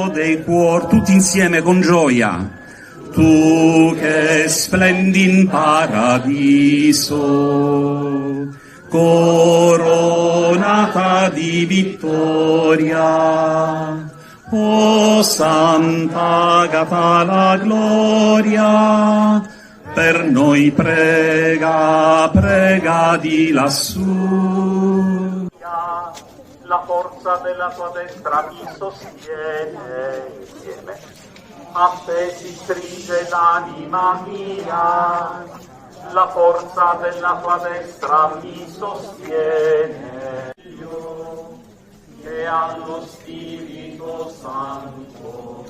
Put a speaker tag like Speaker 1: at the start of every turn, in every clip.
Speaker 1: dei cuor, tutti insieme con gioia. Tu che splendi in paradiso, coronata di vittoria, o Santa Agata la gloria, per noi prega, prega di lassù.
Speaker 2: La forza della tua destra mi sostiene insieme. A te si stringe l'anima mia, la forza della tua destra mi sostiene. Io e allo Spirito Santo,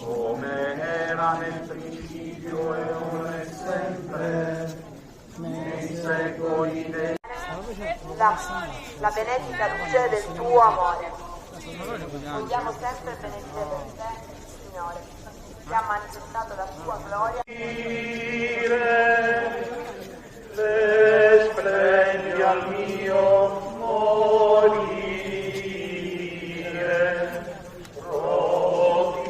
Speaker 2: come era nel principio e ora e sempre, nei secoli dei...
Speaker 3: La benefica luce del tuo amore. Vogliamo sempre benedire per te, Signore, che ha manifestato la tua gloria.
Speaker 2: Splendi al mio morire, prodiglia